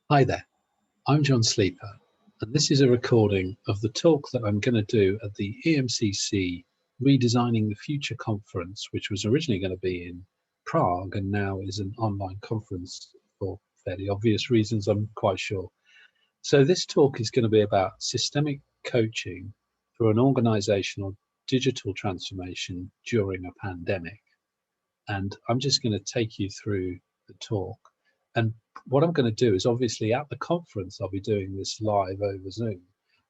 Hi there, I'm John Sleeper, and this is a recording of the talk that I'm going to do at the EMCC Redesigning the Future conference, which was originally going to be in Prague and now is an online conference for fairly obvious reasons, I'm quite sure. So this talk is going to be about systemic coaching through an organizational digital transformation during a pandemic. And I'm just going to take you through the talk. And what I'm going to do is, obviously at the conference, I'll be doing this live over Zoom.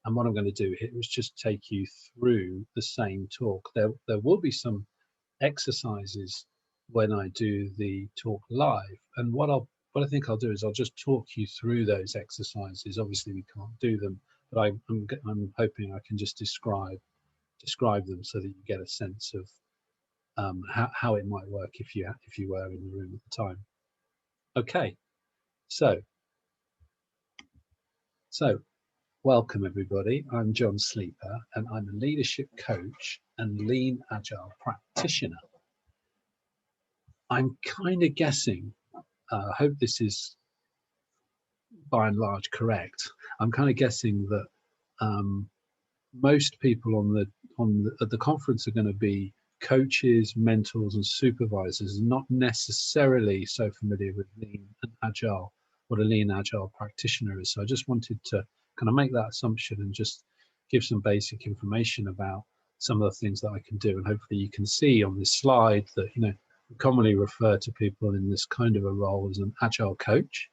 And what I'm going to do here is just take you through the same talk. There will be some exercises when I do the talk live. And what I think I'll do is I'll just talk you through those exercises. Obviously we can't do them, but I'm hoping I can just describe them so that you get a sense of how it might work if you were in the room at the time. Okay, so welcome everybody. I'm John Sleeper, and I'm a leadership coach and lean agile practitioner. I'm kind of guessing. I hope this is by and large correct. I'm kind of guessing that most people at the conference are going to be coaches, mentors, and supervisors, not necessarily so familiar with lean and agile, what a lean agile practitioner is. So I just wanted to kind of make that assumption and just give some basic information about some of the things that I can do. And hopefully you can see on this slide that, we commonly refer to people in this kind of a role as an agile coach.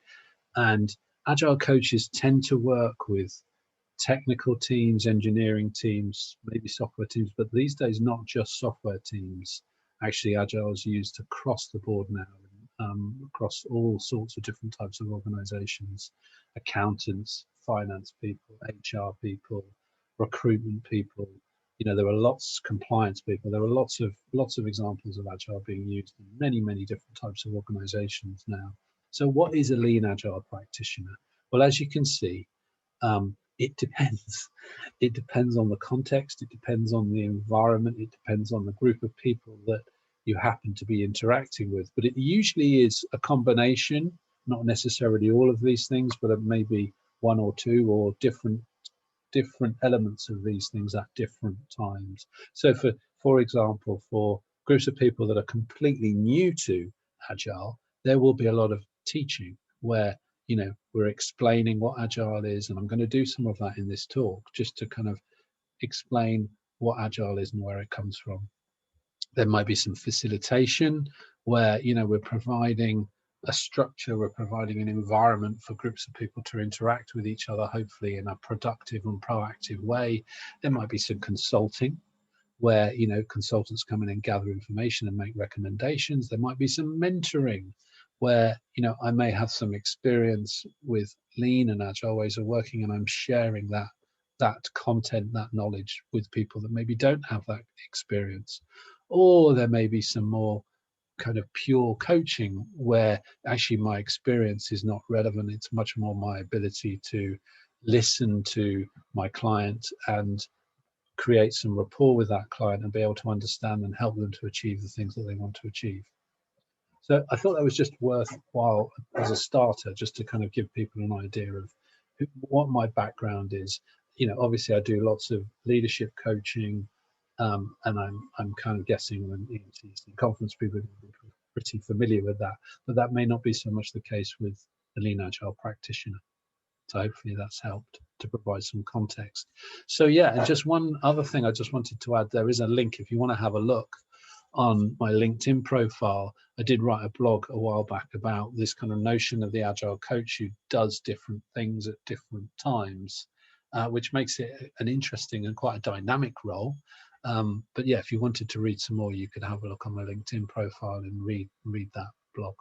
And agile coaches tend to work with technical teams, engineering teams, maybe software teams, but these days not just software teams. Actually, agile is used across the board now, across all sorts of different types of organizations: accountants, finance people, HR people, recruitment people. There are lots, compliance people. There are lots of examples of agile being used in many different types of organizations now. So what is a lean agile practitioner? Well, as you can see, it depends. It depends on the context, it depends on the environment, it depends on the group of people that you happen to be interacting with. But it usually is a combination, not necessarily all of these things, but maybe one or two or different elements of these things at different times. So for example, for groups of people that are completely new to agile, there will be a lot of teaching where we're explaining what agile is, and I'm going to do some of that in this talk just to kind of explain what agile is and where it comes from. There might be some facilitation where we're providing a structure, we're providing an environment for groups of people to interact with each other, hopefully in a productive and proactive way. There might be some consulting where consultants come in and gather information and make recommendations. There might be some mentoring where I may have some experience with lean and agile ways of working, and I'm sharing that content, that knowledge with people that maybe don't have that experience. Or there may be some more kind of pure coaching where actually my experience is not relevant. It's much more my ability to listen to my client and create some rapport with that client and be able to understand and help them to achieve the things that they want to achieve. So I thought that was just worthwhile as a starter, just to kind of give people an idea of what my background is. Obviously I do lots of leadership coaching, and I'm kind of guessing when EMCC conference people are pretty familiar with that, but that may not be so much the case with the lean agile practitioner. So hopefully that's helped to provide some context. So yeah, and just one other thing I just wanted to add, there is a link if you want to have a look on my LinkedIn profile. I did write a blog a while back about this kind of notion of the agile coach who does different things at different times, which makes it an interesting and quite a dynamic role. But yeah, if you wanted to read some more, you could have a look on my LinkedIn profile and read that blog.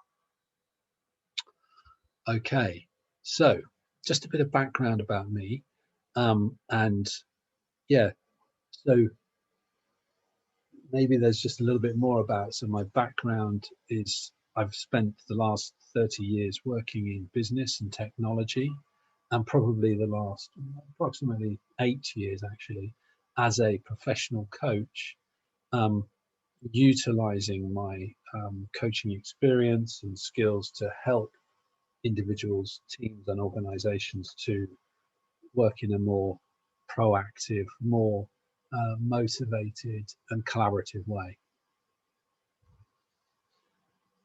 Okay, so just a bit of background about me, and yeah, so maybe there's just a little bit more about. So my background is I've spent the last 30 years working in business and technology, and probably the last approximately 8 years actually as a professional coach, utilizing my coaching experience and skills to help individuals, teams and organizations to work in a more proactive, more motivated and collaborative way.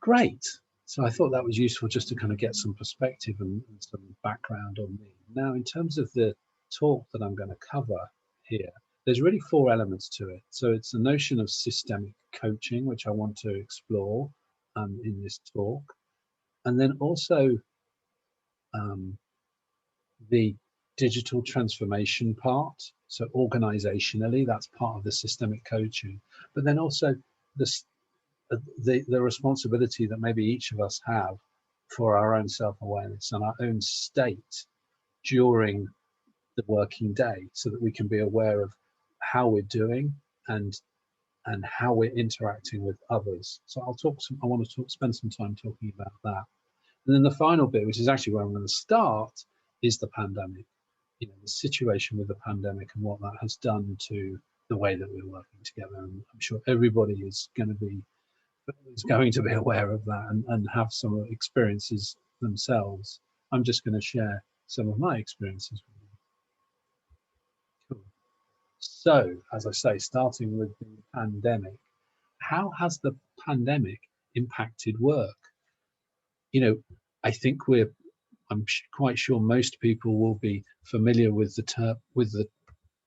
Great. So I thought that was useful just to kind of get some perspective and some background on me. Now, in terms of the talk that I'm going to cover here, there's really 4 elements to it. So it's the notion of systemic coaching, which I want to explore in this talk. And then also the digital transformation part. So organizationally, that's part of the systemic coaching. But then also the responsibility that maybe each of us have for our own self-awareness and our own state during the working day, so that we can be aware of how we're doing and how we're interacting with others. So I want to spend some time talking about that. And then the final bit, which is actually where I'm going to start, is the pandemic. You know, the situation with the pandemic and what that has done to the way that we're working together. And I'm sure everybody is going to be aware of that and have some experiences themselves. I'm just going to share some of my experiences with you. Cool. So, as I say, starting with the pandemic, how has the pandemic impacted work? You know, I think I'm quite sure most people will be familiar with the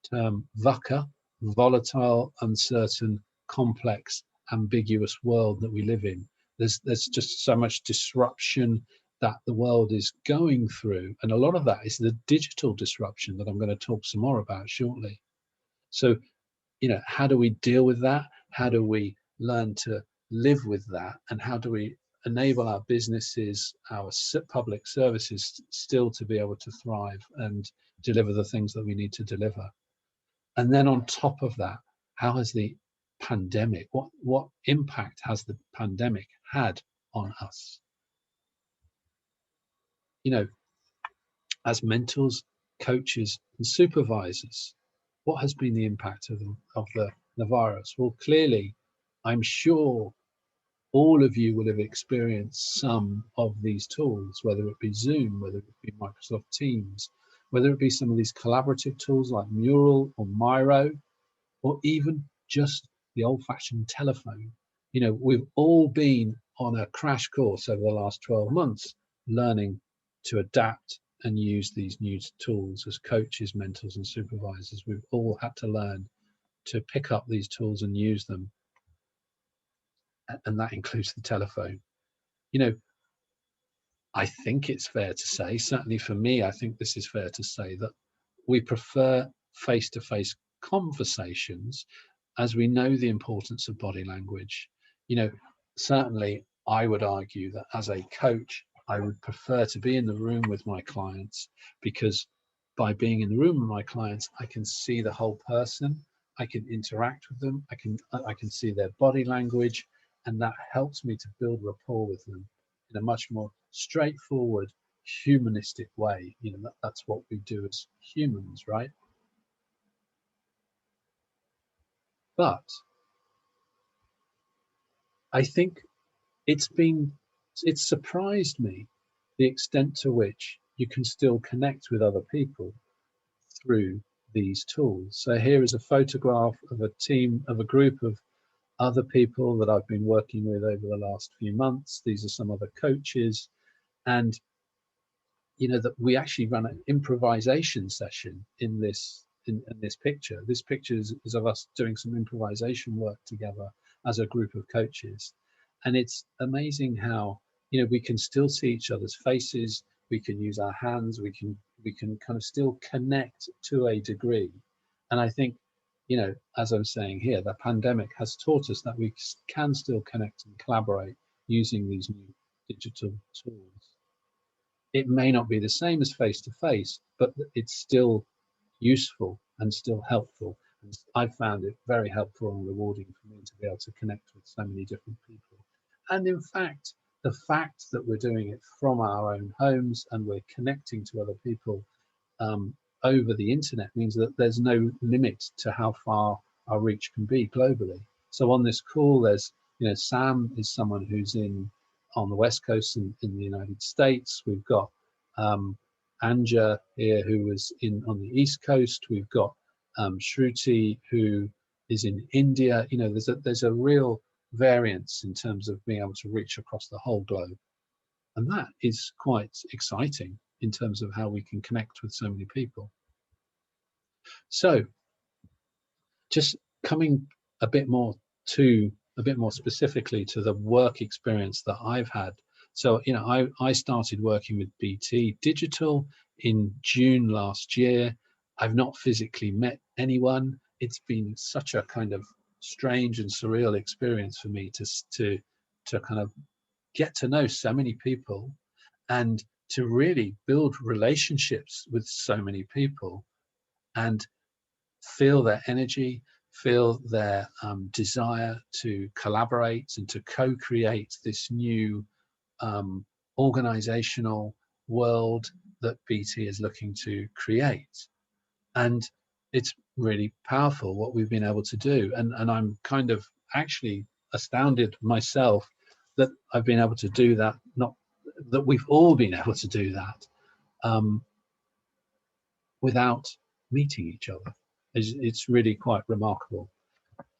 term VUCA, volatile, uncertain, complex, ambiguous world that we live in. There's just so much disruption that the world is going through, and a lot of that is the digital disruption that I'm going to talk some more about shortly. So, you know, how do we deal with that? How do we learn to live with that? And how do we enable our businesses, our public services still to be able to thrive and deliver the things that we need to deliver? And then on top of that, how has the pandemic, what impact has the pandemic had on us? You know, as mentors, coaches, and supervisors, what has been the impact of the virus? Well, clearly, I'm sure all of you will have experienced some of these tools, whether it be Zoom, whether it be Microsoft Teams, whether it be some of these collaborative tools like Mural or Miro, or even just the old-fashioned telephone. You know, we've all been on a crash course over the last 12 months, learning to adapt and use these new tools as coaches, mentors, and supervisors. We've all had to learn to pick up these tools and use them. And that includes the telephone. You know, I think it's fair to say, certainly for me, I think this is fair to say, that we prefer face-to-face conversations, as we know the importance of body language. You know, certainly I would argue that as a coach, I would prefer to be in the room with my clients, because by being in the room with my clients, I can see the whole person, I can interact with them, I can see their body language, and that helps me to build rapport with them in a much more straightforward, humanistic way. You know, that's what we do as humans, right? But I think it's surprised me the extent to which you can still connect with other people through these tools. So here is a photograph of a group of other people that I've been working with over the last few months. These are some other coaches, and you know that we actually run an improvisation session in this picture. This picture is of us doing some improvisation work together as a group of coaches, and it's amazing how, you know, we can still see each other's faces, we can use our hands, we can kind of still connect to a degree. And I think, you know, as I'm saying here, the pandemic has taught us that we can still connect and collaborate using these new digital tools. It may not be the same as face to face, but it's still useful and still helpful. And I've found it very helpful and rewarding for me to be able to connect with so many different people. And in fact, the fact that we're doing it from our own homes and we're connecting to other people over the internet means that there's no limit to how far our reach can be globally. So on this call, there's, you know, Sam is someone who's in on the West Coast in the United States. We've got Anja here, who was on the East Coast. We've got Shruti, who is in India. You know, there's a real variance in terms of being able to reach across the whole globe, and that is quite exciting in terms of how we can connect with so many people. So, just coming a bit more specifically to the work experience that I've had. So, you know, I started working with BT Digital in June last year. I've not physically met anyone. It's been such a kind of strange and surreal experience for me to kind of get to know so many people and to really build relationships with so many people and feel their energy, feel their desire to collaborate and to co-create this new organizational world that BT is looking to create. And it's really powerful what we've been able to do. And I'm kind of actually astounded myself that I've been able to do that, not that we've all been able to do that without meeting each other. It's really quite remarkable.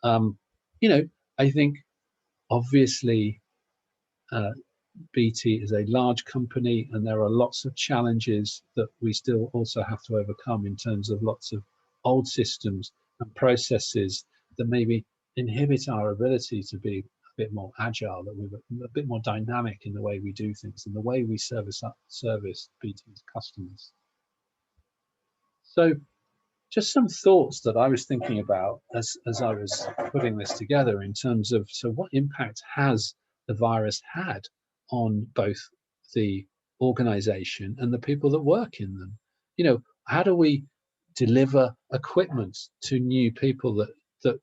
You know, I think obviously BT is a large company and there are lots of challenges that we still also have to overcome in terms of lots of old systems and processes that maybe inhibit our ability to be a bit more agile, that we're a bit more dynamic in the way we do things and the way we service BT's customers. So just some thoughts that I was thinking about as I was putting this together in terms of, so what impact has the virus had on both the organization and the people that work in them? You know, how do we deliver equipment to new people that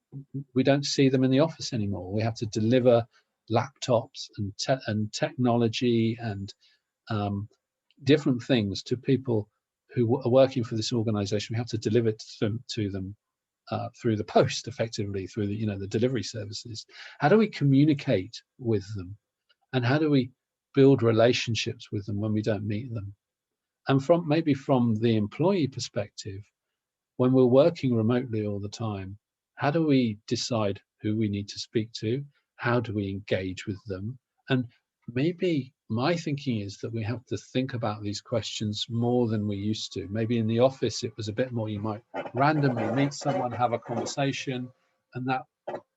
we don't see them in the office anymore? We have to deliver laptops and technology and different things to people who are working for this organization. We have to deliver to them through the post, effectively through the, you know, the delivery services. How do we communicate with them, and how do we build relationships with them when we don't meet them? And maybe from the employee perspective, when we're working remotely all the time, how do we decide who we need to speak to? How do we engage with them? And maybe my thinking is that we have to think about these questions more than we used to. Maybe in the office, it was a bit more, you might randomly meet someone, have a conversation, and that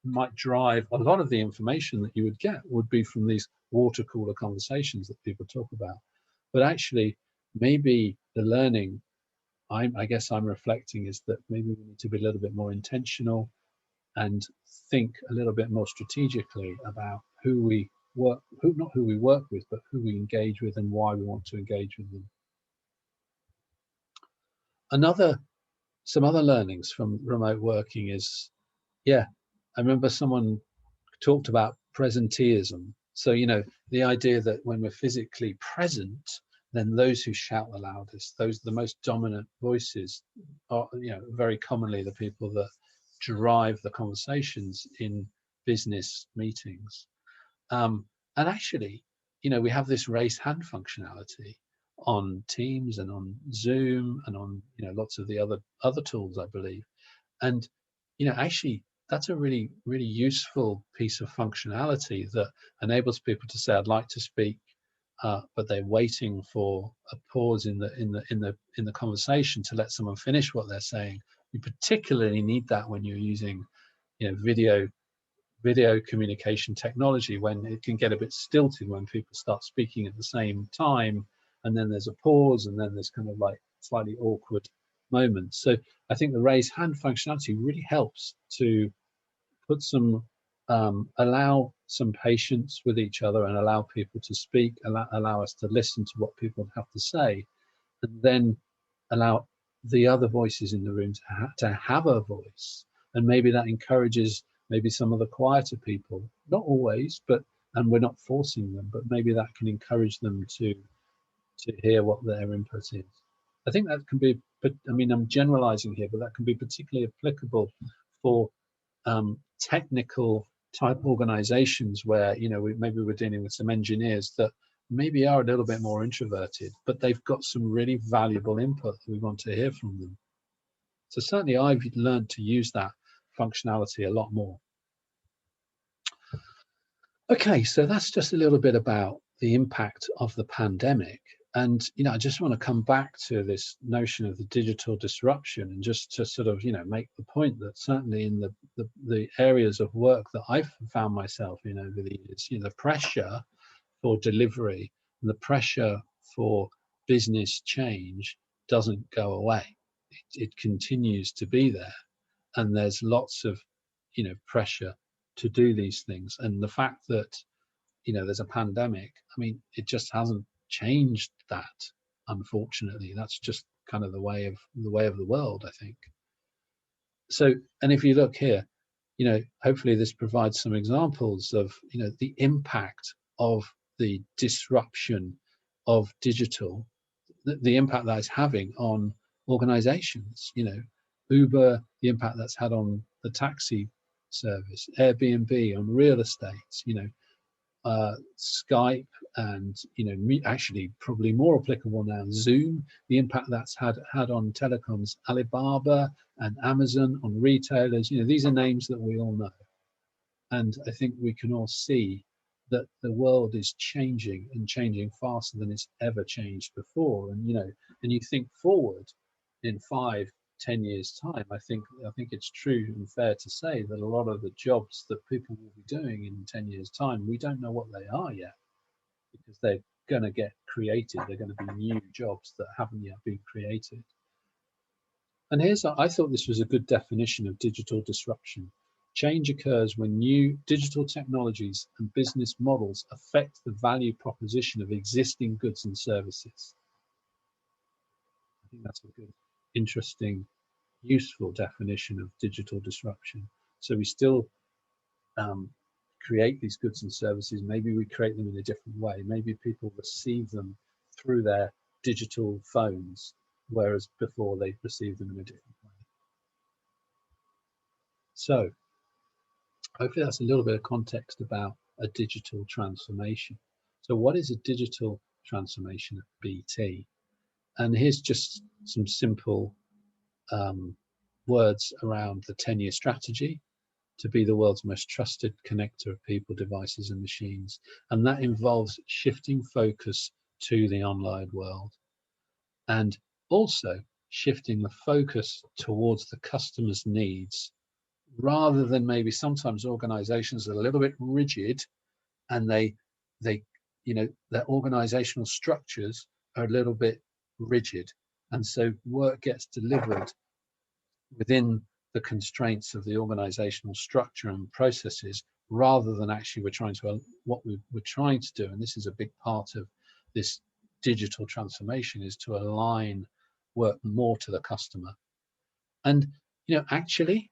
might drive a lot of the information that you would get would be from these water cooler conversations that people talk about. But actually, maybe the learning I guess I'm reflecting is that maybe we need to be a little bit more intentional and think a little bit more strategically about who we work, not who we work with, but who we engage with and why we want to engage with them. Some other learnings from remote working is, I remember someone talked about presenteeism. So, you know, the idea that when we're physically present, then those who shout the loudest, the most dominant voices are, you know, very commonly the people that drive the conversations in business meetings. And actually, you know, we have this raise hand functionality on Teams and on Zoom and on, you know, lots of the other tools, I believe. And, you know, actually, that's a really, really useful piece of functionality that enables people to say, I'd like to speak, but they're waiting for a pause in the conversation to let someone finish what they're saying. You particularly need that when you're using, you know, video communication technology, when it can get a bit stilted when people start speaking at the same time, and then there's a pause, and then there's kind of like slightly awkward moments. So I think the raise hand functionality really helps to put some allow some patience with each other and allow people to speak, allow us to listen to what people have to say, and then allow the other voices in the room to have a voice. And maybe that encourages maybe some of the quieter people, not always, and we're not forcing them, but maybe that can encourage them to hear what their input is. I think that can be, but I mean, I'm generalizing here, but that can be particularly applicable for technical type organizations where, you know, maybe we're dealing with some engineers that maybe are a little bit more introverted, but they've got some really valuable input that we want to hear from them. So certainly I've learned to use that functionality a lot more. Okay, so that's just a little bit about the impact of the pandemic. And, you know, I just want to come back to this notion of the digital disruption, and just to sort of, you know, make the point that certainly in the areas of work that I've found myself in over the years, you know, the pressure for delivery and the pressure for business change doesn't go away. It continues to be there. And there's lots of, you know, pressure to do these things. And the fact that, you know, there's a pandemic, I mean, it just hasn't changed that, unfortunately. That's just kind of the way of the world, I think. So, and if you look here, you know, hopefully this provides some examples of, you know, the impact of the disruption of digital, the impact that it's having on organizations. You know, Uber, the impact that's had on the taxi service, Airbnb on real estate, you know, Skype, and, you know, actually probably more applicable now, Zoom, the impact that's had on telecoms, Alibaba and Amazon on retailers. You know, these are names that we all know. And I think we can all see that the world is changing, and changing faster than it's ever changed before. And, you know, and you think forward in 5-10 years time, I think it's true and fair to say that a lot of the jobs that people will be doing in 10 years time, we don't know what they are yet, because they're going to get created. They're going to be new jobs that haven't yet been created. And I thought this was a good definition of digital disruption. Change occurs when new digital technologies and business models affect the value proposition of existing goods and services. I think that's a good, interesting, useful definition of digital disruption. So we still create these goods and services. Maybe we create them in a different way. Maybe people receive them through their digital phones, whereas before they received them in a different way. So hopefully that's a little bit of context about a digital transformation. So what is a digital transformation at BT? And here's just some simple words around the 10-year strategy to be the world's most trusted connector of people, devices and machines. And that involves shifting focus to the online world, and also shifting the focus towards the customer's needs, rather than maybe sometimes organizations are a little bit rigid, and they you know, their organizational structures are a little bit rigid, and so work gets delivered within the constraints of the organizational structure and processes, rather than actually what we're trying to do, and this is a big part of this digital transformation, is to align work more to the customer. And, you know, actually,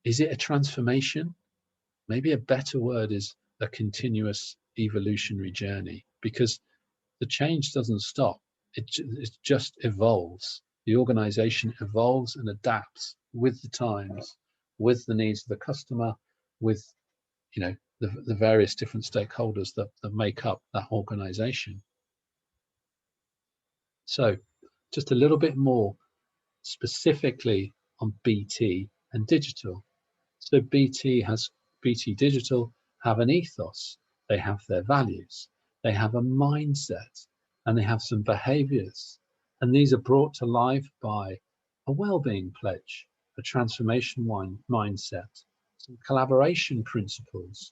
is it a transformation? Maybe a better word is a continuous evolutionary journey, because the change doesn't stop. It just evolves. The organization evolves and adapts with the times, with the needs of the customer, with, you know, the various different stakeholders that make up that organization. So just a little bit more specifically on BT and digital. So BT Digital have an ethos, they have their values, they have a mindset, and they have some behaviors. And these are brought to life by a well-being pledge, a transformation mindset, some collaboration principles,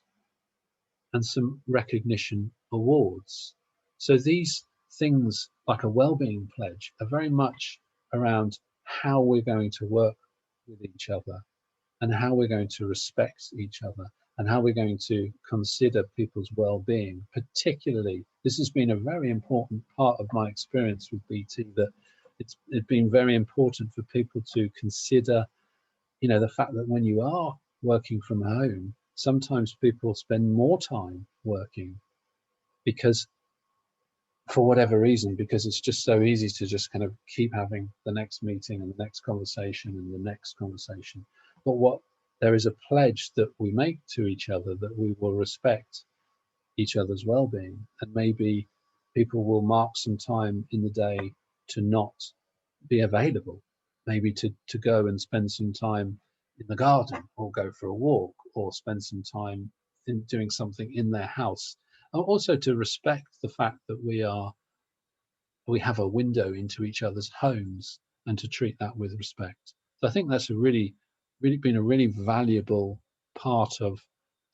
and some recognition awards. So these things, like a well-being pledge, are very much around how we're going to work with each other, and how we're going to respect each other, and how we're going to consider people's well-being. Particularly, this has been a very important part of my experience with BT, that it's been very important for people to consider, you know, the fact that when you are working from home, sometimes people spend more time working, because for whatever reason, because it's just so easy to just kind of keep having the next meeting and the next conversation and the next conversation. But what there is a pledge that we make to each other that we will respect each other's well-being, and maybe people will mark some time in the day to not be available, maybe to go and spend some time in the garden, or go for a walk, or spend some time in doing something in their house, and also to respect the fact that we have a window into each other's homes, and to treat that with respect. So I think that's really been a really valuable part of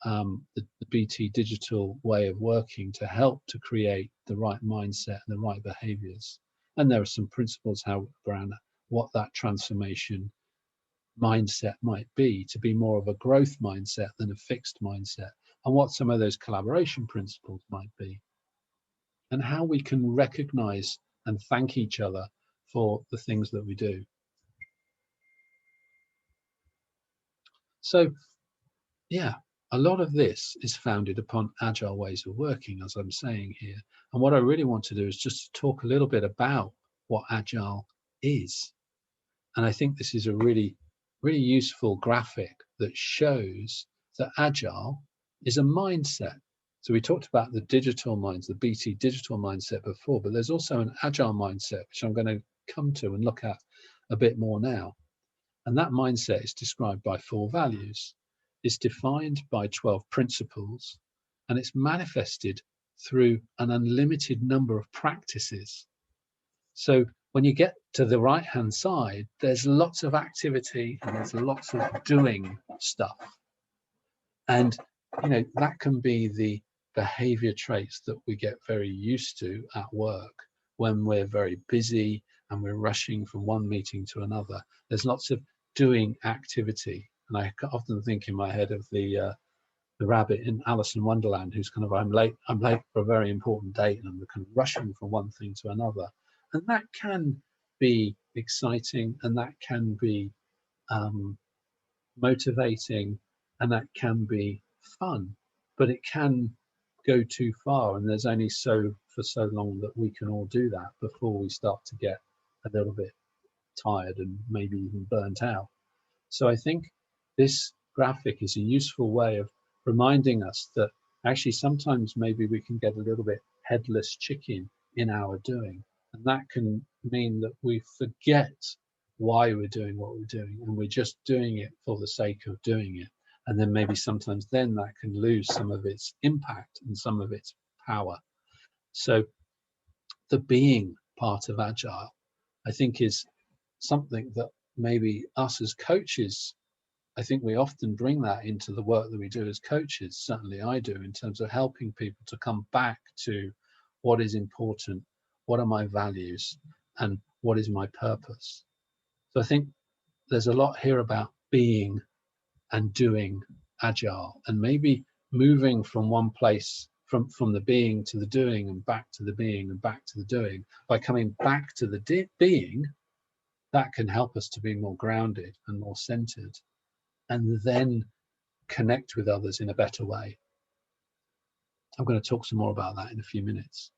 the BT digital way of working, to help to create the right mindset and the right behaviors. And there are some principles around what that transformation mindset might be, to be more of a growth mindset than a fixed mindset, and what some of those collaboration principles might be, and how we can recognize and thank each other for the things that we do. So yeah, a lot of this is founded upon agile ways of working, as I'm saying here. And what I really want to do is just talk a little bit about what agile is. And I think this is a really useful graphic that shows that agile is a mindset. So we talked about the digital minds, the BT digital mindset before, but there's also an agile mindset, which I'm going to come to and look at a bit more now. And that mindset is described by 4 values. It's defined by 12 principles, and it's manifested through an unlimited number of practices. So when you get to the right-hand side, there's lots of activity and there's lots of doing stuff. And, you know, that can be the behavior traits that we get very used to at work when we're very busy and we're rushing from one meeting to another. There's lots of doing activity. And I often think in my head of the rabbit in Alice in Wonderland, who's kind of, I'm late for a very important date, and I'm kind of rushing from one thing to another. And that can be exciting, and that can be motivating, and that can be fun, but it can go too far, and there's only for so long that we can all do that before we start to get a little bit tired and maybe even burnt out. So I think this graphic is a useful way of reminding us that actually sometimes maybe we can get a little bit headless chicken in our doing, and that can mean that we forget why we're doing what we're doing, and we're just doing it for the sake of doing it. And then maybe sometimes then that can lose some of its impact and some of its power. So the being part of agile, I think, is something that maybe us as coaches, I think we often bring that into the work that we do as coaches. Certainly I do, in terms of helping people to come back to what is important, what are my values, and what is my purpose. So I think there's a lot here about being and doing agile, and maybe moving from one place, from the being to the doing, and back to the being and back to the doing. By coming back to the being, that can help us to be more grounded and more centered, and then connect with others in a better way. I'm going to talk some more about that in a few minutes.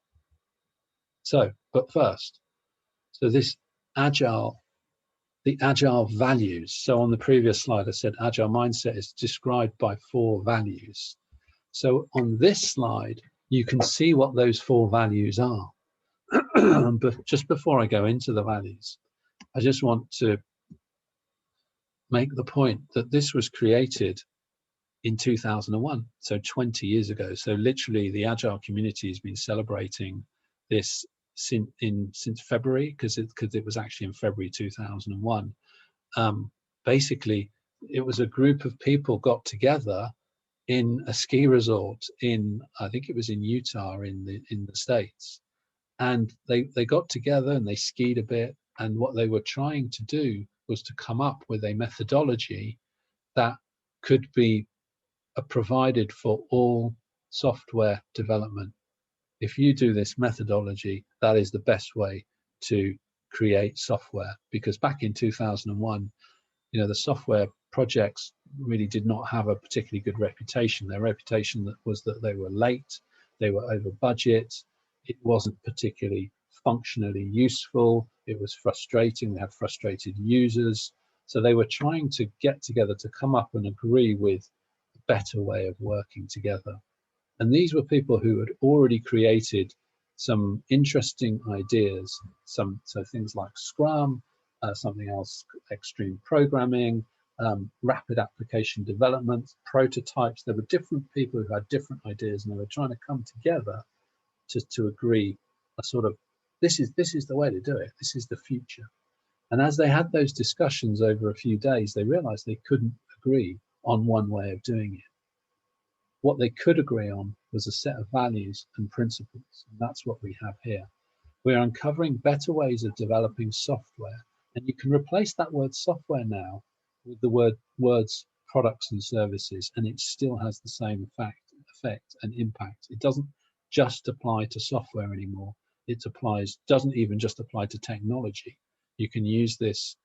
So, but first, so this agile, the agile values. So on the previous slide, I said agile mindset is described by 4 values. So on this slide, you can see what those 4 values are. But just before I go into the values, I just want to make the point that this was created in 2001, so 20 years ago. So literally the agile community has been celebrating this since February, because it was actually in February 2001. Basically, it was a group of people got together in a ski resort in, I think it was in Utah in the States, and they got together and they skied a bit, and what they were trying to do was to come up with a methodology that could be provided for all software development. If you do this methodology, that is the best way to create software. Because back in 2001, you know, the software projects really did not have a particularly good reputation. Their reputation was that they were late, they were over budget, it wasn't particularly functionally useful, it was frustrating, they had frustrated users. So they were trying to get together to come up and agree with a better way of working together. And these were people who had already created some interesting ideas, so things like Scrum, something else, extreme programming, rapid application development, prototypes. There were different people who had different ideas, and they were trying to come together to agree a sort of, this is the way to do it. This is the future. And as they had those discussions over a few days, they realized they couldn't agree on one way of doing it. What they could agree on was a set of values and principles, and that's what we have here. We're uncovering better ways of developing software, and you can replace that word software now with the words products and services, and it still has the same effect and impact. It doesn't just apply to software anymore. It doesn't even just apply to technology. You can use this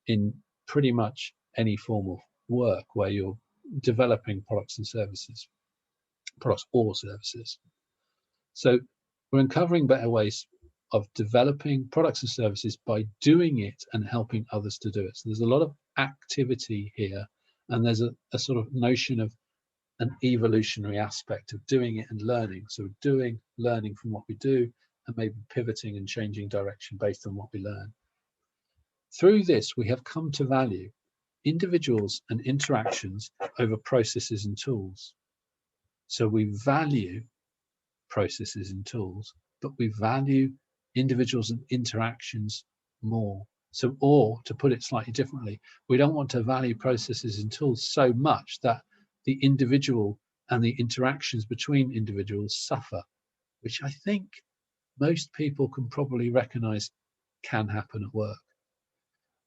in pretty much any form of work where you're developing products and services. Products or services. So we're uncovering better ways of developing products and services by doing it and helping others to do it. So there's a lot of activity here, and there's a sort of notion of an evolutionary aspect of doing it and learning. So learning from what we do, and maybe pivoting and changing direction based on what we learn. Through this, we have come to value individuals and interactions over processes and tools. So we value processes and tools, but we value individuals and interactions more. So, or to put it slightly differently, we don't want to value processes and tools so much that the individual and the interactions between individuals suffer, which I think most people can probably recognize can happen at work.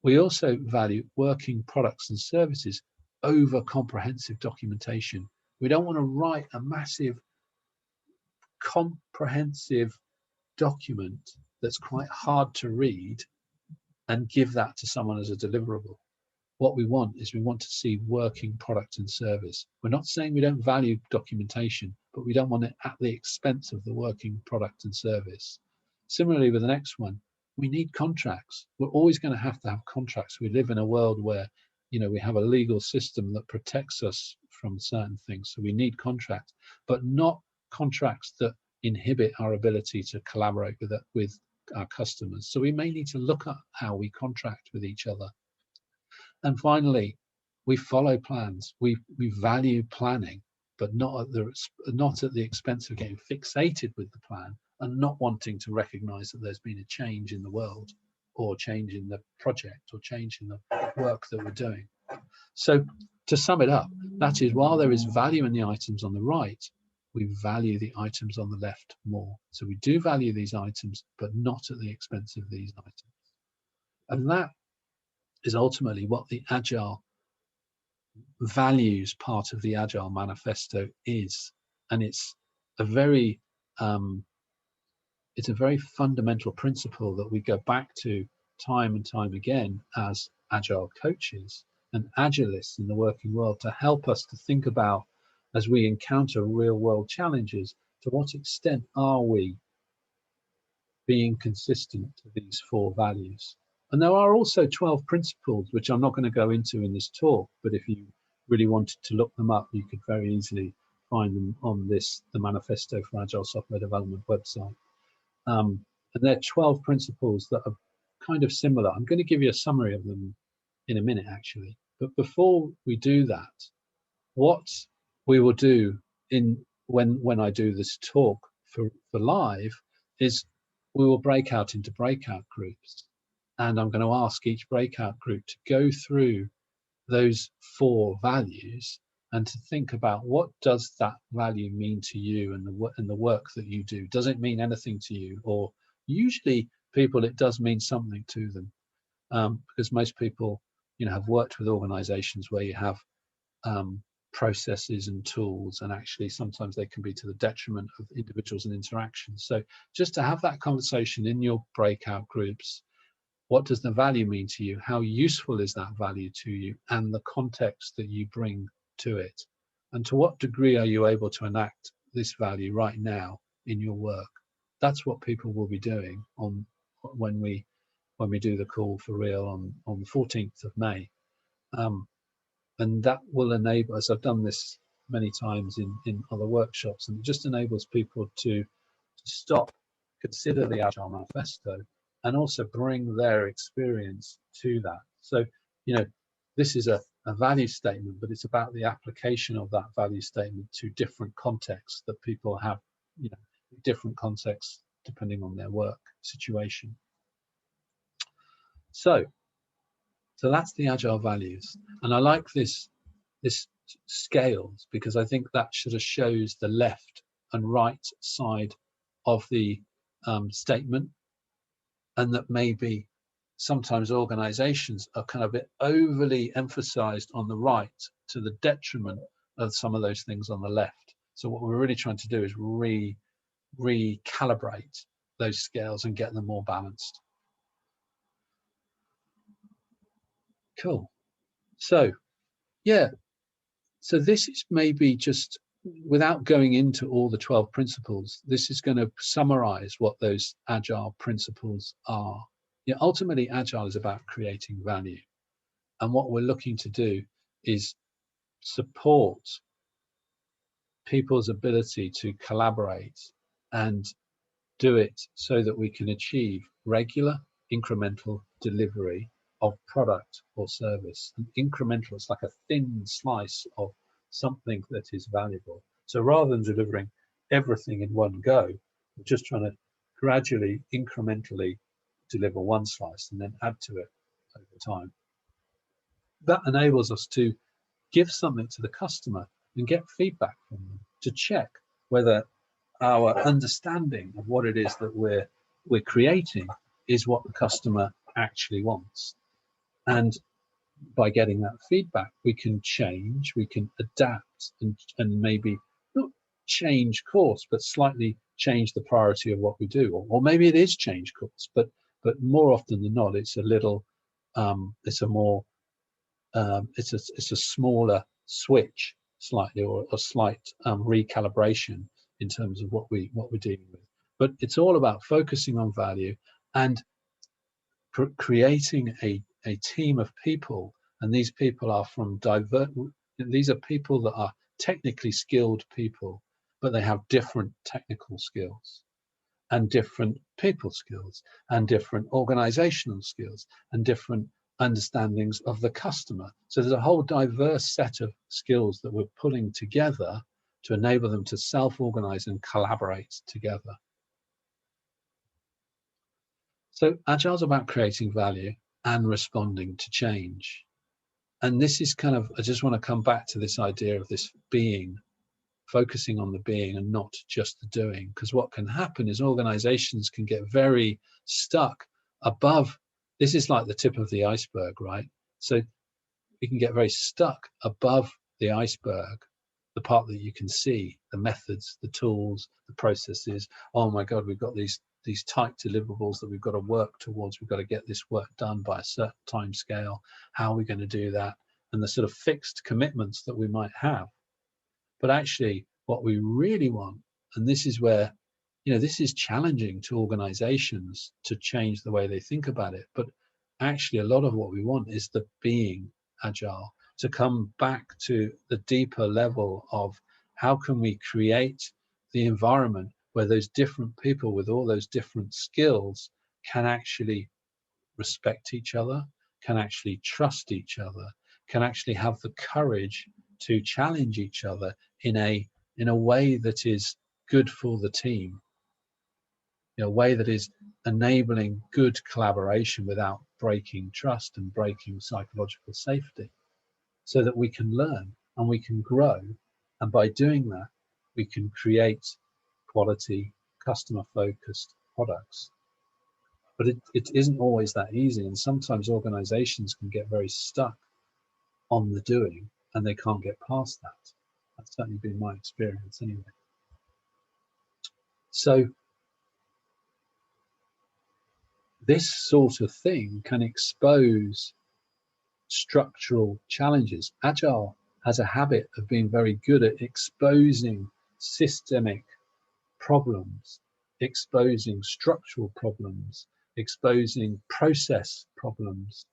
We also value working products and services over comprehensive documentation. We don't want to write a massive comprehensive document that's quite hard to read and give that to someone as a deliverable. What we want to see working product and service. We're not saying we don't value documentation, but we don't want it at the expense of the working product and service. Similarly with the next one, we need contracts. We're always going to have contracts. We live in a world where, we have a legal system that protects us from certain things. So we need contracts, but not contracts that inhibit our ability to collaborate with our customers. So we may need to look at how we contract with each other. And finally, we follow plans. We value planning, but not at the expense of getting fixated with the plan and not wanting to recognize that there's been a change in the world, or change in the project, or change in the work that we're doing. So to sum it up, that is, while there is value in the items on the right, we value the items on the left more. So we do value these items, but not at the expense of these items. And that is ultimately what the Agile values part of the Agile Manifesto is. And it's a very fundamental principle that we go back to time and time again as Agile coaches and Agilists in the working world, to help us to think about, as we encounter real world challenges, to what extent are we being consistent to these 4 values. And there are also 12 principles, which I'm not going to go into in this talk, but if you really wanted to look them up, you could very easily find them on the Manifesto for Agile Software Development website. And there are 12 principles that are kind of similar. I'm going to give you a summary of them in a minute, actually. But before we do that, what we will do when I do this talk for live is we will break out into breakout groups. And I'm going to ask each breakout group to go through those 4 values and to think about, what does that value mean to you and the work that you do? Does it mean anything to you? Or usually people, it does mean something to them, because most people, have worked with organizations where you have processes and tools, and actually sometimes they can be to the detriment of individuals and interactions. So just to have that conversation in your breakout groups. What does the value mean to you? How useful is that value to you, and the context that you bring to it? And to what degree are you able to enact this value right now in your work? That's what people will be doing when we do the call for real on the 14th of May. And that will enable us. I've done this many times in other workshops, and it just enables people to stop, consider the Agile Manifesto, and also bring their experience to that. So, this is a value statement, but it's about the application of that value statement to different contexts that people have, different contexts depending on their work situation. So that's the Agile values. And I like this scales, because I think that sort of shows the left and right side of the statement, and that maybe sometimes organizations are kind of a bit overly emphasized on the right to the detriment of some of those things on the left. So what we're really trying to do is recalibrate those scales and get them more balanced. Cool. So yeah, so this is maybe just, without going into all the 12 principles, this is going to summarize what those Agile principles are. Ultimately, Agile is about creating value. And what we're looking to do is support people's ability to collaborate and do it so that we can achieve regular incremental delivery of product or service. And incremental, it's like a thin slice of something that is valuable. So rather than delivering everything in one go, we're just trying to gradually, incrementally deliver one slice and then add to it over time. That enables us to give something to the customer and get feedback from them to check whether our understanding of what it is that we're creating is what the customer actually wants. And by getting that feedback, we can change, we can adapt, and maybe not change course, but slightly change the priority of what we do. Or maybe it is change course, but more often than not, it's a little, it's a smaller switch slightly, or a slight recalibration in terms of what we're dealing with. But it's all about focusing on value and creating a team of people. And these people are from these are people that are technically skilled people, but they have different technical skills and different people skills and different organizational skills and different understandings of the customer. So there's a whole diverse set of skills that we're pulling together to enable them to self-organize and collaborate together. So Agile is about creating value and responding to change. And this is kind of, I just want to come back to this idea of this being, focusing on the being and not just the doing, because what can happen is organizations can get very stuck above. This is like the tip of the iceberg, right? So we can get very stuck above the iceberg, the part that you can see, the methods, the tools, the processes. Oh my God, we've got these tight deliverables that we've got to work towards. We've got to get this work done by a certain time scale. How are we going to do that? And the sort of fixed commitments that we might have. But actually, what we really want, and this is where, this is challenging to organizations to change the way they think about it. But actually, a lot of what we want is the being Agile, to come back to the deeper level of how can we create the environment where those different people with all those different skills can actually respect each other, can actually trust each other, can actually have the courage to challenge each other in a way that is good for the team, in a way that is enabling good collaboration without breaking trust and breaking psychological safety, so that we can learn and we can grow. And by doing that, we can create quality, customer-focused products. But it isn't always that easy. And sometimes organizations can get very stuck on the doing and they can't get past that. That's certainly been my experience anyway. So this sort of thing can expose structural challenges. Agile has a habit of being very good at exposing systemic problems, exposing structural problems, exposing process problems.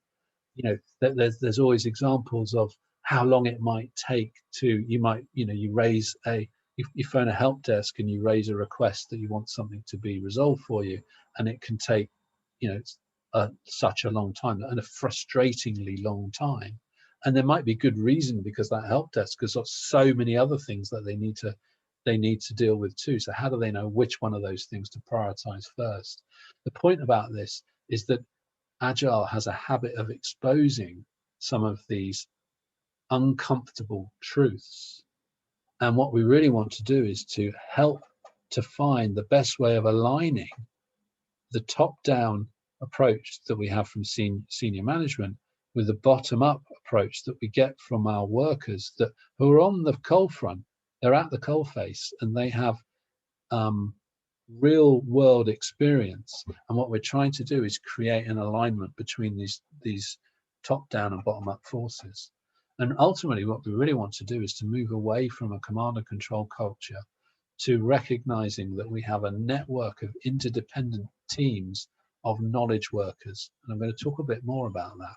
there's always examples of how long it might take to, you raise you phone a help desk and you raise a request that you want something to be resolved for you, and it can take, such a long time, and a frustratingly long time. And there might be good reason, because that help desk has got so many other things that they need to deal with too. So how do they know which one of those things to prioritize first? The point about this is that Agile has a habit of exposing some of these uncomfortable truths. And what we really want to do is to help to find the best way of aligning the top-down approach that we have from senior management with the bottom-up approach that we get from our workers who are on the coal front. They're at the coal face, and they have real world experience. And what we're trying to do is create an alignment between these top-down and bottom-up forces. And ultimately, what we really want to do is to move away from a command and control culture to recognizing that we have a network of interdependent teams of knowledge workers. And I'm going to talk a bit more about that,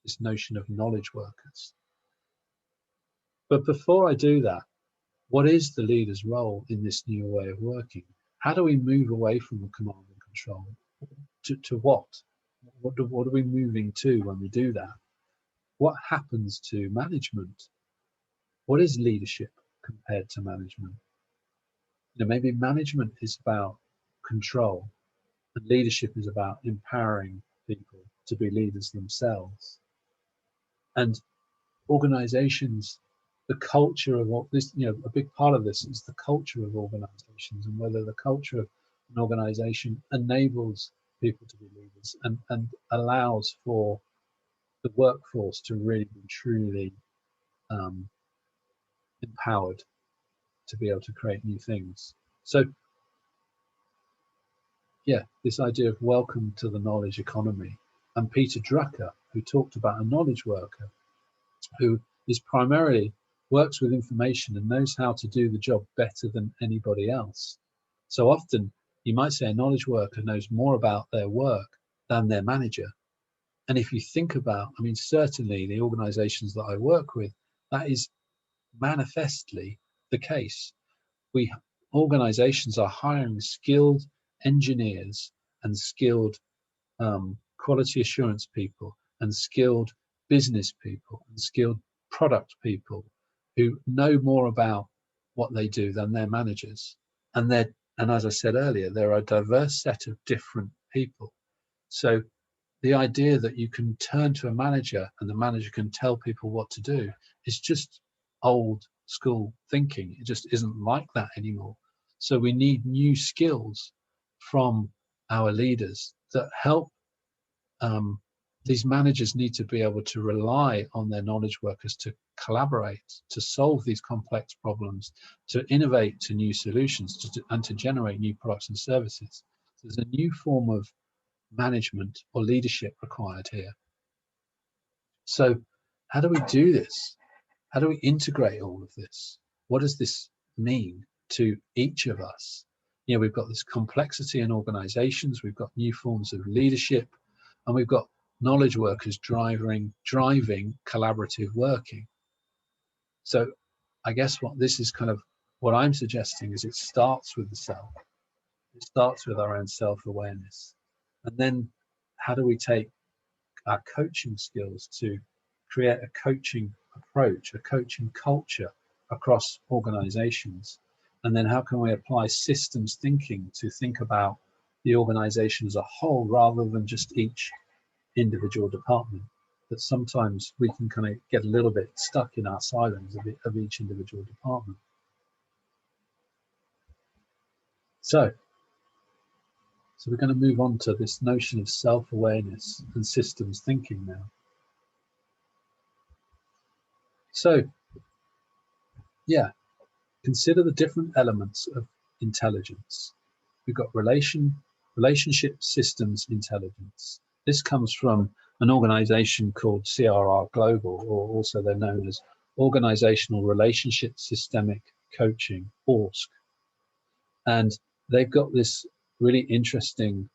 this notion of knowledge workers. But before I do that, what is the leader's role in this new way of working? How do we move away from the command and control to what? What are we moving to when we do that? What happens to management? What is leadership compared to management? Maybe management is about control, and leadership is about empowering people to be leaders themselves. And organizations, the culture of what this, a big part of this is the culture of organizations, and whether the culture of an organization enables people to be leaders and allows for the workforce to really be truly empowered to be able to create new things. So this idea of welcome to the knowledge economy. And Peter Drucker, who talked about a knowledge worker who is primarily works with information and knows how to do the job better than anybody else. So often you might say a knowledge worker knows more about their work than their manager. And if you think about, certainly the organizations that I work with, that is manifestly the case. Organizations are hiring skilled engineers and skilled quality assurance people and skilled business people and skilled product people who know more about what they do than their managers. And as I said earlier, there are a diverse set of different people. So the idea that you can turn to a manager and the manager can tell people what to do is just old school thinking. It just isn't like that anymore. So we need new skills from our leaders that help. These managers need to be able to rely on their knowledge workers to collaborate, to solve these complex problems, to innovate to new solutions, and to generate new products and services. So there's a new form of management or leadership required here. So how do we do this? How do we integrate all of this? What does this mean to each of us? We've got this complexity in organizations, we've got new forms of leadership, and we've got knowledge workers driving collaborative working. So I guess what I'm suggesting is it starts with the self. It starts with our own self-awareness. And then how do we take our coaching skills to create a coaching approach, a coaching culture across organizations? And then how can we apply systems thinking to think about the organization as a whole rather than just each individual department? That sometimes we can kind of get a little bit stuck in our silos of each individual department. So we're going to move on to this notion of self-awareness and systems thinking now. So consider the different elements of intelligence. We've got relationship systems intelligence. This comes from an organization called CRR Global, or also they're known as Organizational Relationship Systemic Coaching, ORSC. And they've got this really interesting,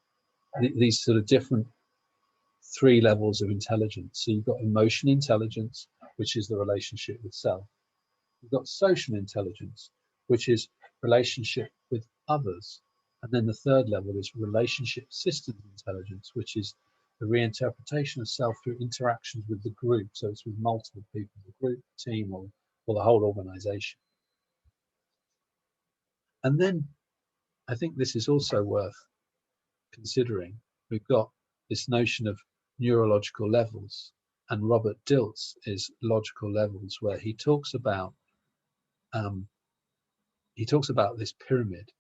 these sort of different 3 levels of intelligence. So you've got emotion intelligence, which is the relationship with self. You've got social intelligence, which is relationship with others. And then the 3rd level is relationship systems intelligence, which is the reinterpretation of self through interactions with the group. So it's with multiple people, the group, the team, or the whole organization. And then I think this is also worth considering. We've got this notion of neurological levels, and Robert Dilts is logical levels, where he talks about this pyramid,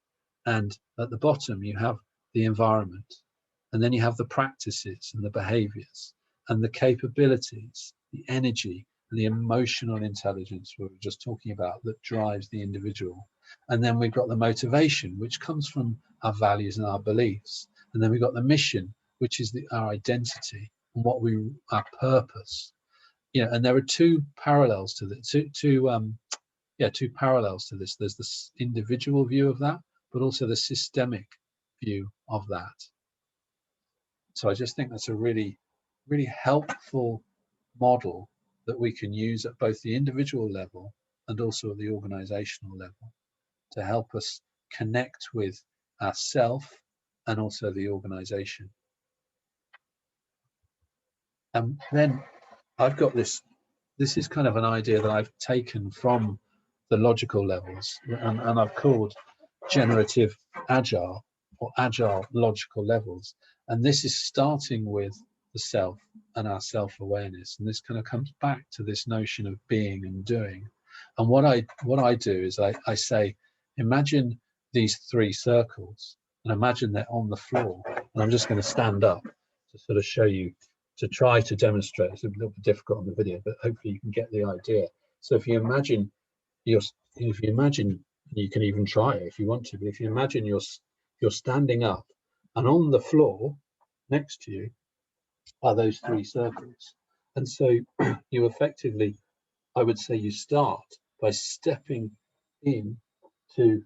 and at the bottom you have the environment, and then you have the practices and the behaviors and the capabilities, the energy and the emotional intelligence we were just talking about that drives the individual. And then we've got the motivation, which comes from our values and our beliefs. And then we've got the mission, which is our identity and our purpose. And there are 2 parallels to this, two parallels to this. There's this individual view of that, but also the systemic view of that. So I just think that's a really, really helpful model that we can use at both the individual level and also at the organizational level to help us connect with ourself and also the organization. And then I've got this is kind of an idea that I've taken from the logical levels, and I've called generative agile, or agile logical levels. And this is starting with the self and our self-awareness. And this kind of comes back to this notion of being and doing. And what I do is I say, imagine these 3 circles, and imagine they're on the floor. And I'm just going to stand up to sort of show you, to try to demonstrate. It's a little bit difficult on the video, but hopefully you can get the idea. So if you imagine you can even try it if you want to, but if you imagine you're standing up, and on the floor next to you are those 3 circles. And so you effectively, I would say, you start by stepping in to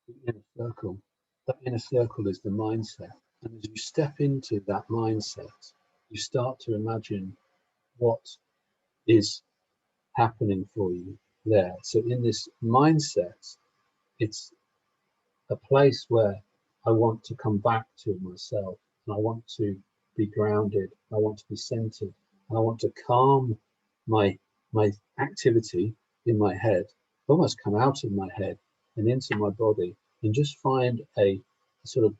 the inner circle. That inner circle is the mindset. And as you step into that mindset, you start to imagine what is happening for you there. So in this mindset, it's a place where I want to come back to myself, and I want to be grounded, I want to be centered, and I want to calm my activity in my head, almost come out of my head and into my body, and just find a sort of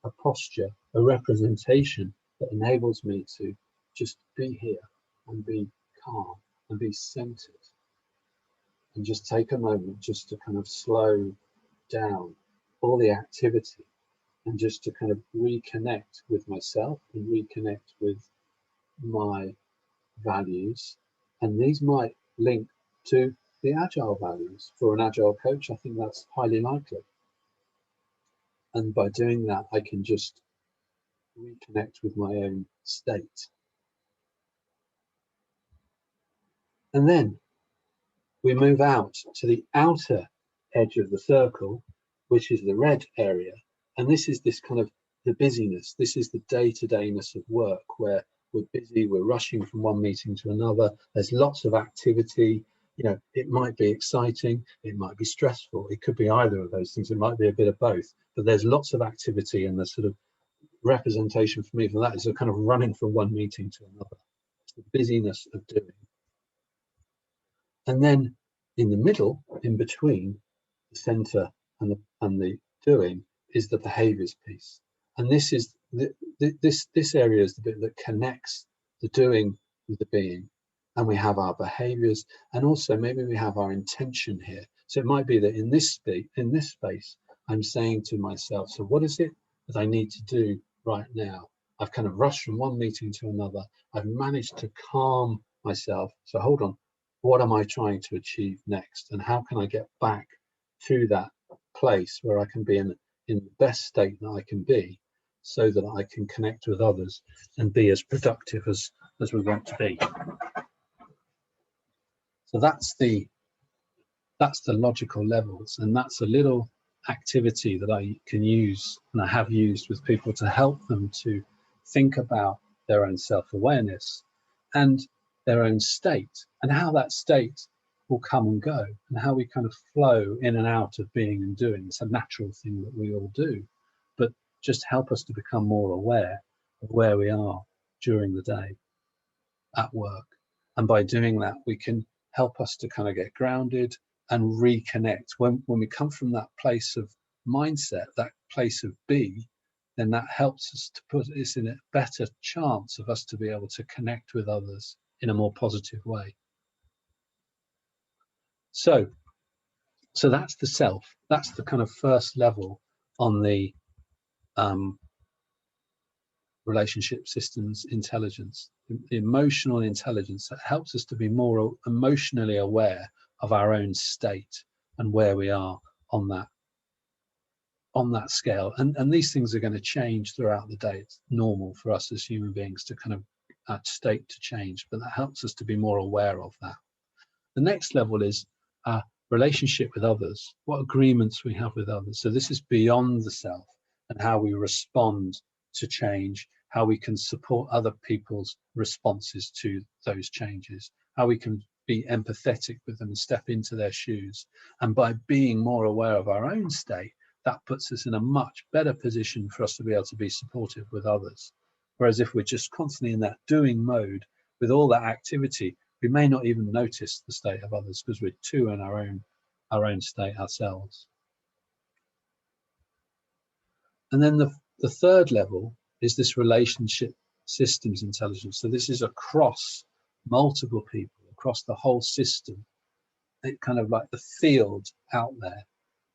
a posture, a representation that enables me to just be here and be calm and be centered, and just take a moment just to kind of slow down all the activity and just to kind of reconnect with myself and reconnect with my values. And these might link to the agile values. For an agile coach, I think that's highly likely. And by doing that, I can just reconnect with my own state. And then we move out to the outer edge of the circle, which is the red area. And this is this kind of the busyness. This is the day-to-dayness of work, where we're busy, we're rushing from one meeting to another. There's lots of activity. It might be exciting, it might be stressful. It could be either of those things. It might be a bit of both, but there's lots of activity, and the sort of representation for me for that is a kind of running from one meeting to another. It's the busyness of doing. And then in the middle, in between the center and the doing, is the behaviors piece. And this is this area is the bit that connects the doing with the being. And we have our behaviors, and also maybe we have our intention here. So it might be that in this space, I'm saying to myself, so what is it that I need to do right now? I've kind of rushed from one meeting to another. I've managed to calm myself. So hold on, what am I trying to achieve next? And how can I get back to that place where I can be in the best state that I can be, so that I can connect with others and be as productive as we want to be. So that's the logical levels, and that's a little activity that I can use, and I have used with people, to help them to think about their own self-awareness and their own state, and how that state will come and go, and how we kind of flow in and out of being and doing. It's a natural thing that we all do, but just help us to become more aware of where we are during the day at work. And by doing that, we can help us to kind of get grounded and reconnect. When we come from that place of mindset, that place of be, then that helps us to put us in a better chance of us to be able to connect with others in a more positive way. So that's the self. That's the kind of first level on the relationship systems intelligence, the emotional intelligence that helps us to be more emotionally aware of our own state and where we are on that scale. And these things are going to change throughout the day. It's normal for us as human beings to kind of our state to change, but that helps us to be more aware of that. The next level is our relationship with others, what agreements we have with others. So this is beyond the self and how we respond to change, how we can support other people's responses to those changes, how we can be empathetic with them and step into their shoes. And by being more aware of our own state, that puts us in a much better position for us to be able to be supportive with others. Whereas if we're just constantly in that doing mode with all that activity, we may not even notice the state of others because we're too in our own state ourselves. And then the third level is this relationship systems intelligence. So this is across multiple people, across the whole system. It kind of like the field out there.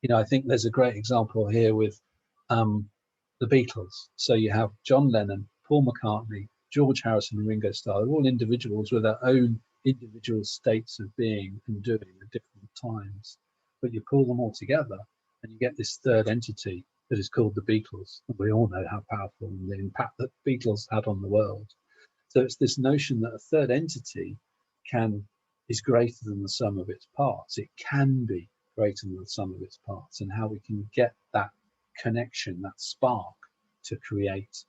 You know, I think there's a great example here with the Beatles. So you have John Lennon, Paul McCartney, George Harrison and Ringo Starr. They're all individuals with their own individual states of being and doing at different times. But you pull them all together and you get this third entity that is called the Beatles. And we all know how powerful and the impact that Beatles had on the world. So it's this notion that a third entity is greater than the sum of its parts. It can be greater than the sum of its parts, and how we can get that connection, that spark to create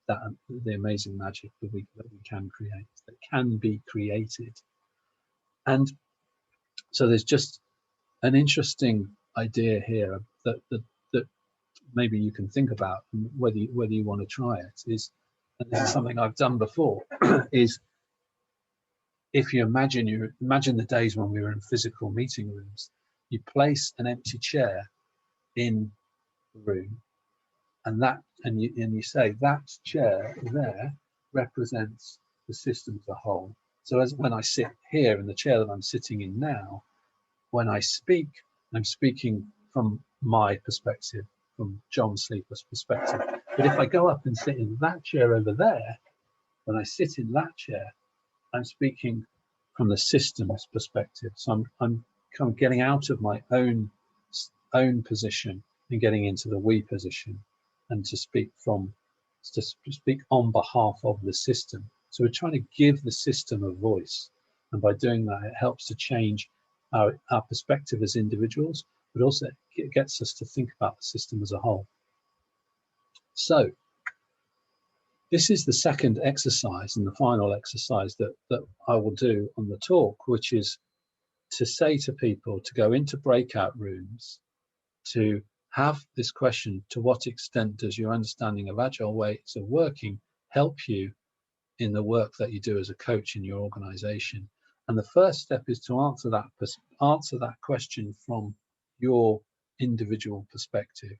the amazing magic that we can create, that can be created. And so there's just an interesting idea here that maybe you can think about, and whether you want to try it is, and this is something I've done before, is if you imagine the days when we were in physical meeting rooms, you place an empty chair in the room, and you say that chair there represents the system as a whole. So as when I sit here in the chair that I'm sitting in now, when I speak, I'm speaking from my perspective, from John Sleeper's perspective. But if I go up and sit in that chair over there, when I sit in that chair, I'm speaking from the system's perspective. So I'm kind of getting out of my own position and getting into the we position, and to speak on behalf of the system. So we're trying to give the system a voice, and by doing that, it helps to change our perspective as individuals, but also it gets us to think about the system as a whole. So this is the second exercise and the final exercise that I will do on the talk, which is to say to people to go into breakout rooms, to have this question: to what extent does your understanding of agile ways of working help you in the work that you do as a coach in your organization? And the first step is to answer that question from your individual perspective.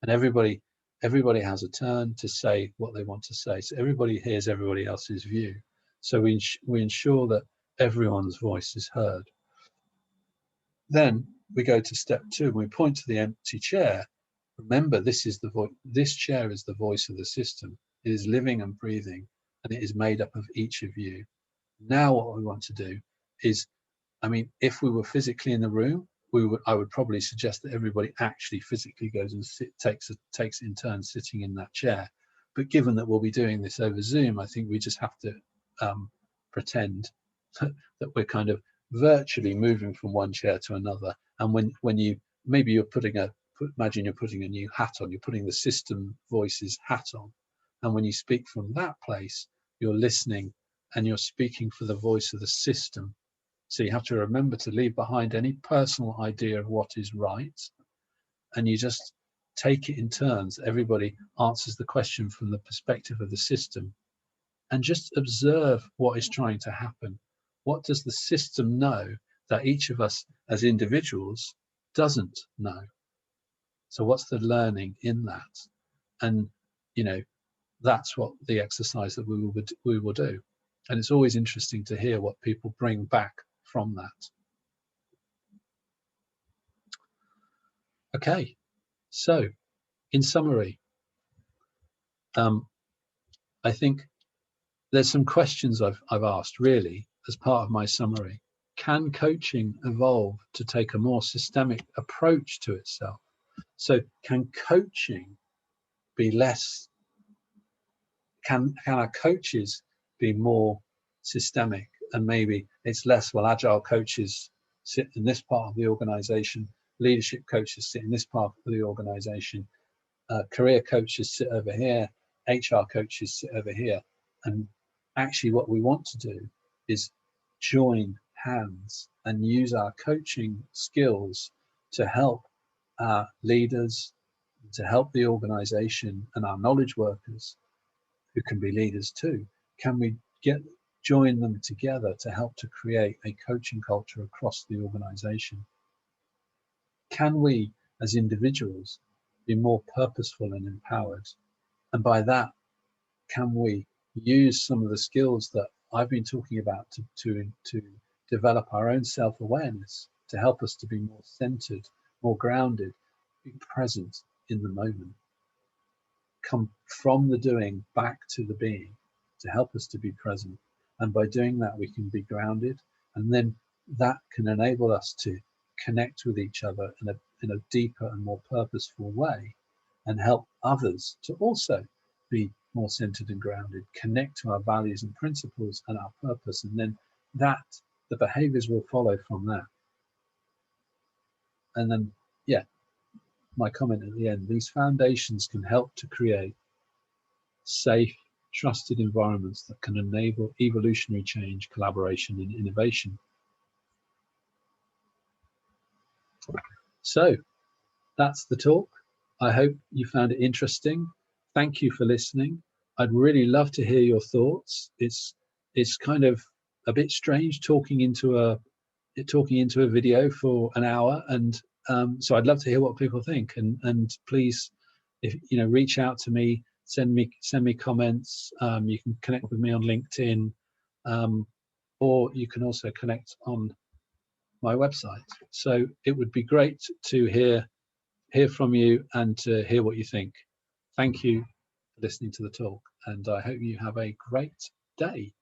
And everybody has a turn to say what they want to say. So everybody hears everybody else's view. So we ensure that everyone's voice is heard. Then we go to step 2. We point to the empty chair. Remember, this chair is the voice of the system. It is living and breathing, and it is made up of each of you. Now what we want to do is, if we were physically in the room, I would probably suggest that everybody actually physically goes and takes in turn sitting in that chair. But given that we'll be doing this over Zoom, I think we just have to pretend that we're kind of virtually moving from one chair to another. And when you imagine you're putting a new hat on, you're putting the system voices hat on, and when you speak from that place, you're listening, and you're speaking for the voice of the system. So you have to remember to leave behind any personal idea of what is right, and you just take it in turns. Everybody answers the question from the perspective of the system, and just observe what is trying to happen. What does the system know that each of us as individuals doesn't know? So what's the learning in that? And that's what the exercise that we will do. And it's always interesting to hear what people bring back from that. Okay, so in summary, I think there's some questions I've asked really as part of my summary. Can coaching evolve to take a more systemic approach to itself? So can coaching be less, can our coaches be more systemic, and maybe it's less, well, agile coaches sit in this part of the organization, leadership coaches sit in this part of the organization, career coaches sit over here, HR coaches sit over here. And actually what we want to do is join hands and use our coaching skills to help our leaders, to help the organization, and our knowledge workers, who can be leaders too. Can we join them together to help to create a coaching culture across the organization? Can we as individuals be more purposeful and empowered? And by that, can we use some of the skills that I've been talking about to develop our own self-awareness, to help us to be more centered, more grounded, be present in the moment, come from the doing back to the being, to help us to be present. And by doing that, we can be grounded, and then that can enable us to connect with each other in a deeper and more purposeful way, and help others to also be more centered and grounded, connect to our values and principles and our purpose, and then the behaviors will follow from that. And then, yeah, my comment at the end, these foundations can help to create safe, trusted environments that can enable evolutionary change, collaboration, and innovation. So that's the talk. I hope you found it interesting. Thank you for listening. I'd really love to hear your thoughts. It's kind of a bit strange talking into a video for an hour, and so I'd love to hear what people think. And please, if reach out to me, send me comments. You can connect with me on LinkedIn, or you can also connect on my website. So it would be great to hear from you and to hear what you think. Thank you for listening to the talk, and I hope you have a great day.